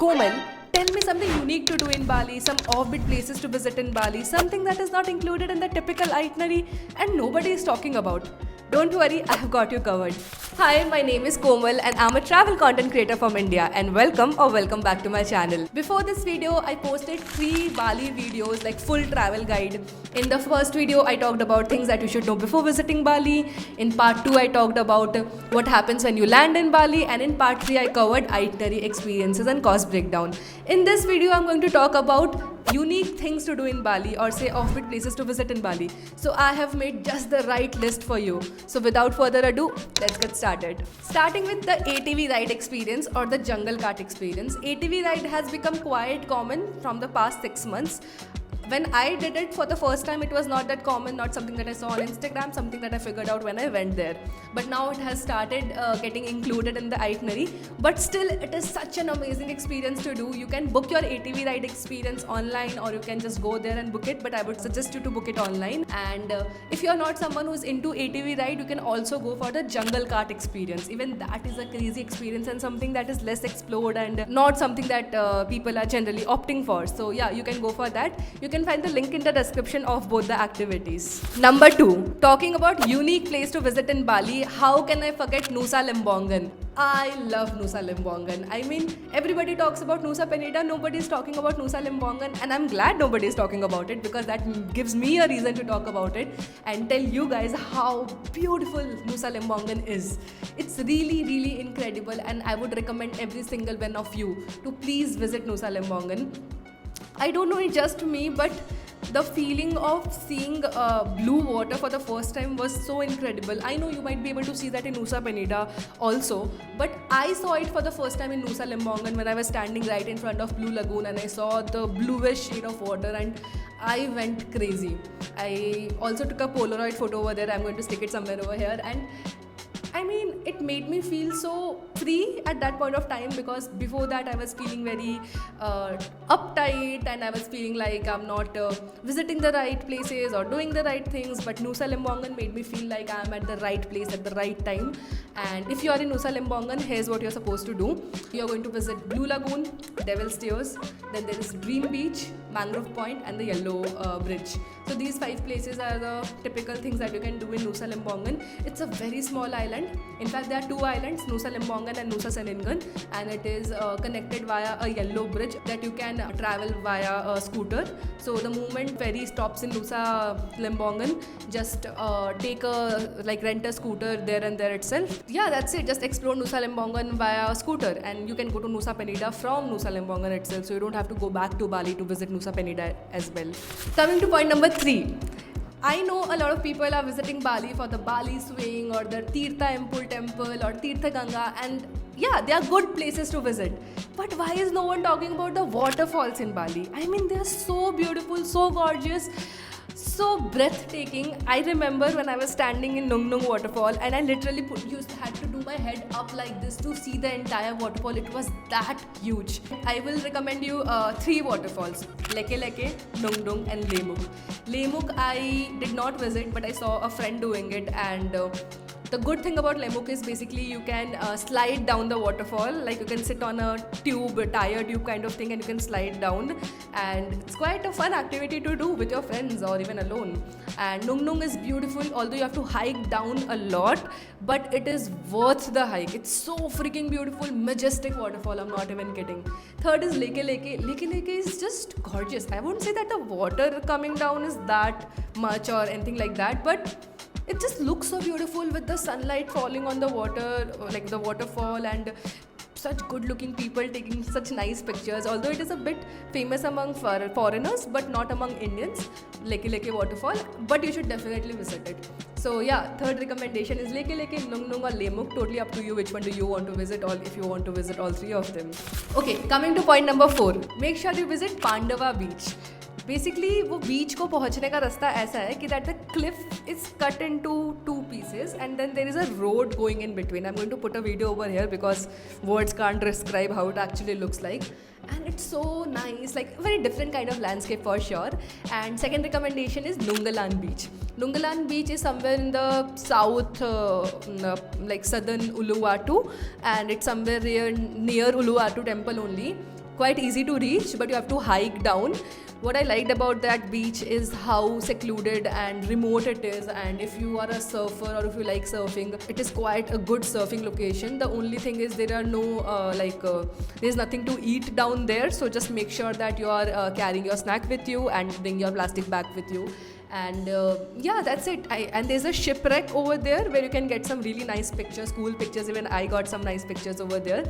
Komal, tell me something unique to do in Bali, some offbeat places to visit in Bali, something that is not included in the typical itinerary and nobody is talking about. Don't worry, I have got you covered. Hi, my name is Komal and I'm a travel content creator from India and welcome back to my channel. Before this video, I posted 3 Bali videos like full travel guide. In the first video, I talked about things that you should know before visiting Bali. In part 2, I talked about what happens when you land in Bali, and in part 3, I covered itinerary, experiences and cost breakdown. In this video, I'm going to talk about unique things to do in Bali, or say offbeat places to visit in Bali. So I have made just the right list for you. So without further ado, let's get started. Starting with the ATV ride experience or the jungle cart experience. ATV ride has become quite common from the past 6 months. When I did it for the first time, it was not that common, not something that I saw on Instagram, something that I figured out when I went there. But now it has started getting included in the itinerary. But still, it is such an amazing experience to do. You can book your ATV ride experience online, or you can just go there and book it. But I would suggest you to book it online. And if you are not someone who's into ATV ride, you can also go for the jungle cart experience. Even that is a crazy experience and something that is less explored and not something that people are generally opting for. So yeah, you can go for that. You can find the link in the description of both the activities. Number 2, talking about unique place to visit in Bali, how can I forget Nusa Lembongan? I love Nusa Lembongan. I mean, everybody talks about Nusa Penida, nobody is talking about Nusa Lembongan, and I'm glad nobody is talking about it because that gives me a reason to talk about it and tell you guys how beautiful Nusa Lembongan is. It's really, really incredible, and I would recommend every single one of you to please visit Nusa Lembongan. I don't know, it's just me, but the feeling of seeing blue water for the first time was so incredible. I know you might be able to see that in Nusa Penida also, but I saw it for the first time in Nusa Lembongan when I was standing right in front of Blue Lagoon and I saw the bluish shade of water and I went crazy. I also took a Polaroid photo over there. I'm going to stick it somewhere over here, and I mean, it made me feel so free at that point of time, because before that I was feeling very uptight and I was feeling like I'm not visiting the right places or doing the right things. But Nusa Lembongan made me feel like I'm at the right place at the right time. And if you are in Nusa Lembongan, here's what you're supposed to do. You're going to visit Blue Lagoon, Devil's Tears, then there is Dream Beach, Mangrove Point and the Yellow Bridge. So these 5 places are the typical things that you can do in Nusa Lembongan. It's a very small island. In fact, there are 2 islands, Nusa Lembongan and Nusa Saningan, and it is connected via a yellow bridge that you can travel via a scooter. So the moment ferry stops in Nusa Lembongan, just rent a scooter there and there itself. Yeah, that's it. Just explore Nusa Lembongan via a scooter, and you can go to Nusa Penida from Nusa Lembongan itself. So you don't have to go back to Bali to visit Nusa Penida as well. Coming to point number 3. I know a lot of people are visiting Bali for the Bali swing or the Tirtha Empul temple or Tirtha Ganga, and yeah, they are good places to visit. But why is no one talking about the waterfalls in Bali? I mean, they are so beautiful, so gorgeous, so breathtaking. I remember when I was standing in Nung Nung waterfall and I literally had to do my head up like this to see the entire waterfall. It was that huge. I will recommend you 3 waterfalls: Leke Leke, Nung Nung and Lemuk. Lemuk I did not visit, but I saw a friend doing it, and the good thing about Lemuk is basically you can slide down the waterfall. Like you can sit on a tire tube kind of thing, and you can slide down, and it's quite a fun activity to do with your friends or even alone. And Nung Nung is beautiful, although you have to hike down a lot, but it is worth the hike. It's so freaking beautiful, majestic waterfall, I'm not even kidding. Third is Leke Leke. Leke Leke is just gorgeous. I won't say that the water coming down is that much or anything like that, but it just looks so beautiful with the sunlight falling on the water, like the waterfall, and such good looking people taking such nice pictures. Although it is a bit famous among foreigners but not among Indians, Leke Leke waterfall, but you should definitely visit it. So yeah, third recommendation is Leke Leke, Nung Nung or Lemuk. Totally up to you which one do you want to visit, or if you want to visit all 3 of them. Okay, coming to point number 4. Make sure you visit Pandava Beach. Basically वो बीच को पहुंचने का रास्ता ऐसा है कि that the Cliff is cut into 2 pieces and then there is a road going in between. I'm going to put a video over here because words can't describe how it actually looks like, and it's so nice, like a very different kind of landscape for sure. And second recommendation is Nungalan Beach. Nungalan Beach is somewhere in the south, like southern Uluwatu, and it's somewhere near Uluwatu temple only. quite easy to reach, but you have to hike down. What I liked about that beach is how secluded and remote it is, and if you are a surfer or if you like surfing, it is quite a good surfing location. The only thing is there are no there's nothing to eat down there, so just make sure that you are carrying your snack with you and bring your plastic bag with you. And yeah, that's it. And there's a shipwreck over there where you can get some really nice pictures, cool pictures. Even I got some nice pictures over there.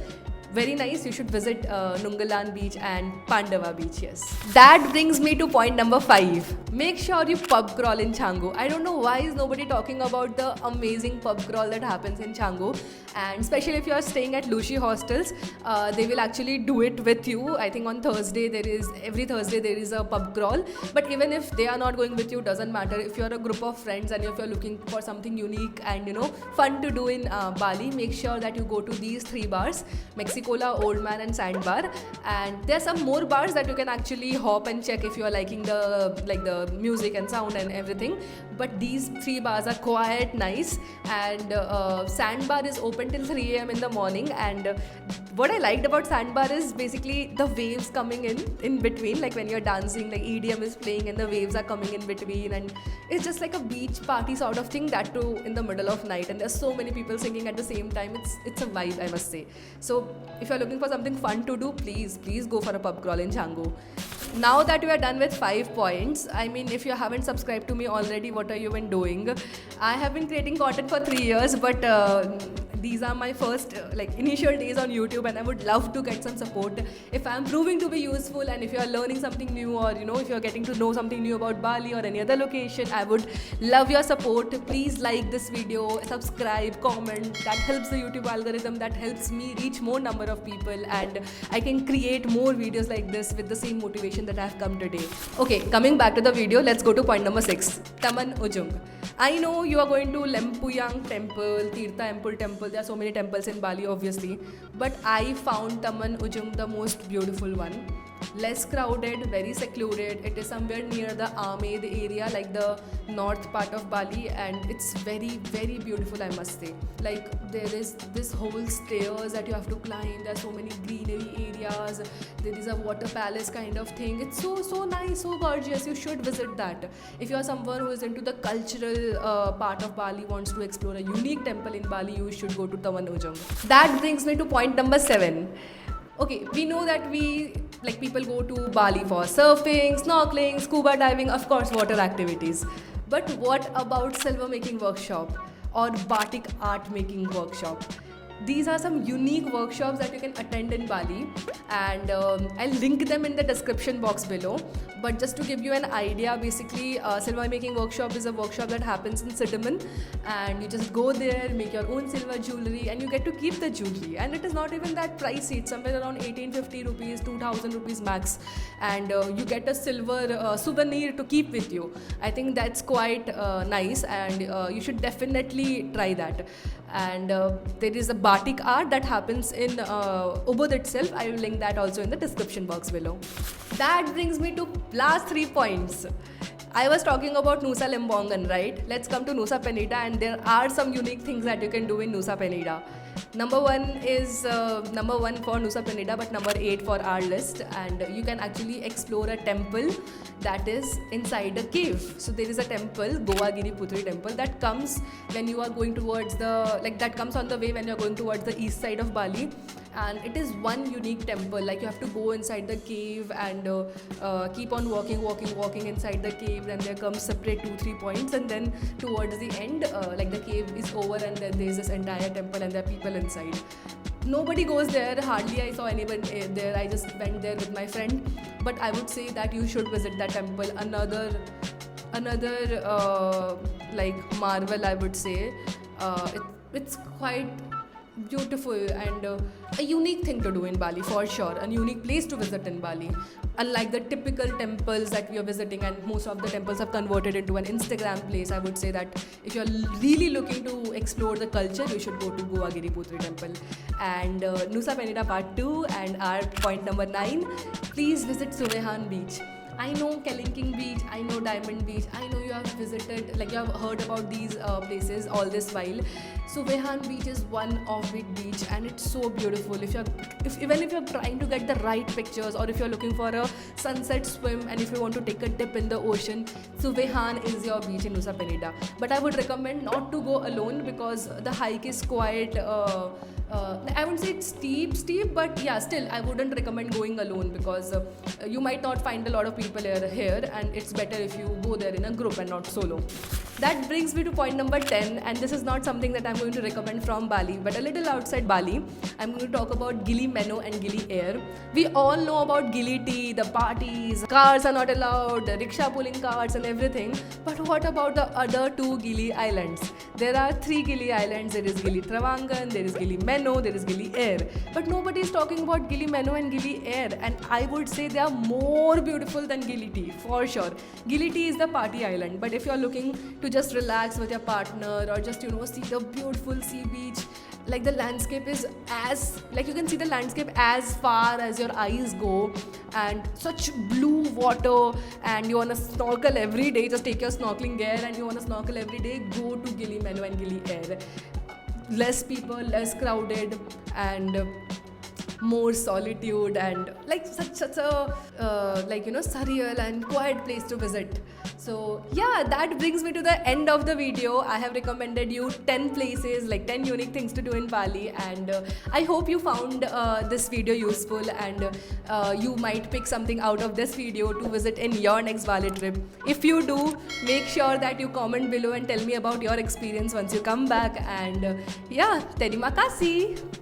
Very nice. You should visit Nungalan beach and Pandava beach. Yes. That brings me to point number 5. Make sure you pub crawl in Canggu. I don't know why is nobody talking about the amazing pub crawl that happens in Canggu, and especially if you are staying at Lushi hostels, they will actually do it with you. I think on Thursday every Thursday there is a pub crawl. But even if they are not going with you, doesn't matter. If you are a group of friends and if you are looking for something unique and fun to do in Bali, make sure that you go to these 3 bars: Mexicola, Old Man, and Sandbar. And there are some more bars that you can actually hop and check if you are liking the music and sound and everything. But these 3 bars are quite nice, and Sandbar is open till 3 a.m. in the morning. And what I liked about Sandbar is basically the waves coming in between, like when you're dancing, like EDM is playing and the waves are coming in between, and it's just like a beach party sort of thing, that too in the middle of night, and there's so many people singing at the same time. It's a vibe, I must say. So if you're looking for something fun to do, please go for a pub crawl in Canggu. Now that we are done with 5 points, I mean, if you haven't subscribed to me already, what are you even doing? I have been creating content for 3 years, but these are my first initial days on YouTube, and I would love to get some support. If I'm proving to be useful, and if you are learning something new, or if you're getting to know something new about Bali or any other location, I would love your support. Please like this video, subscribe, comment. That helps the YouTube algorithm, that helps me reach more number of people, and I can create more videos like this with the same motivation that I have come today. Okay, coming back to the video, let's go to point number 6, Taman Ujung. I know you are going to Lempuyang Temple, Tirtha Empul Temple. There are so many temples in Bali, obviously, but I found Taman Ujung the most beautiful one. Less crowded, very secluded. It is somewhere near the Amed area, like the north part of Bali, and it's very, very beautiful, I must say. Like, there is this whole stairs that you have to climb. There are so many greenery areas. There is a water palace kind of thing. It's so nice, so gorgeous. You should visit that. If you are someone who is into the cultural part of Bali, wants to explore a unique temple in Bali, you should go to Taman Ujung. That brings me to point number 7. Okay, we know that people go to Bali for surfing, snorkeling, scuba diving, of course, water activities. But what about silver making workshop or batik art making workshop? These are some unique workshops that you can attend in Bali, and I'll link them in the description box below. But just to give you an idea, basically silver making workshop is a workshop that happens in Cinnamon, and you just go there, make your own silver jewelry, and you get to keep the jewelry. And it is not even that pricey. It's somewhere around 1850 rupees, 2000 rupees max, and you get a silver souvenir to keep with you. I think that's quite nice, and you should definitely try that. And there is a batik art that happens in Ubud itself. I will link that also in the description box below. That brings me to last 3 points. I was talking about Nusa Lembongan, right? Let's come to Nusa Penida, and there are some unique things that you can do in Nusa Penida. Number 1 for Nusa Penida, but number 8 for our list. And you can actually explore a temple that is inside a cave. So there is a temple, Goa Giri Putri temple, that comes when you are going towards that comes on the way when you are going towards the east side of Bali. And it is one unique temple. Like, you have to go inside the cave and keep on walking inside the cave. Then there comes separate 2-3 points, and then towards the end, the cave is over, and then there's this entire temple and there are people inside. Nobody goes there, hardly I saw anyone there. I just went there with my friend. But I would say that you should visit that temple. Another marvel, I would say. It's quite beautiful and a unique thing to do in Bali, for sure. A unique place to visit in Bali. Unlike the typical temples that we are visiting, and most of the temples have converted into an Instagram place, I would say that if you're really looking to explore the culture, you should go to Goa Giri Putri temple. And Nusa Penida part 2, and our point number 9, please visit Suvehan beach. I know Kelinking Beach, I know Diamond Beach, I know you have visited, like you have heard about these places all this while. So Vehan Beach is one offbeat beach, and it's so beautiful. If you're trying to get the right pictures, or if you're looking for a sunset swim, and if you want to take a dip in the ocean, so Vehan is your beach in Nusa Penida. But I would recommend not to go alone, because the hike is quite. I wouldn't say it's steep, but yeah, still I wouldn't recommend going alone, because you might not find a lot of people here, and it's better if you go there in a group and not solo. That brings me to point number 10, and this is not something that I'm going to recommend from Bali, but a little outside Bali. I'm going to talk about Gili Meno and Gili Air. We all know about Gili Tea, the parties, cars are not allowed, the rickshaw pulling carts and everything. But what about the other two Gili Islands? There are three Gili Islands. There is Gili Travangan, there is Gili Meno, there is Gili Air. But nobody is talking about Gili Meno and Gili Air, and I would say they are more beautiful than Gili Tea, for sure. Gili Tea is the party island, but if you're looking to just relax with your partner, or just see the beautiful sea beach, like the landscape is like you can see the landscape as far as your eyes go, and such blue water, and you want to snorkel every day, just take your snorkeling gear and you want to snorkel every day, go to Gili Meno and Gili Air. Less people, less crowded, and more solitude, and like such a surreal and quiet place to visit. So yeah, that brings me to the end of the video. I have recommended you 10 places, like 10 unique things to do in Bali, and I hope you found this video useful, and you might pick something out of this video to visit in your next Bali trip. If you do, make sure that you comment below and tell me about your experience once you come back, and yeah, terima kasih.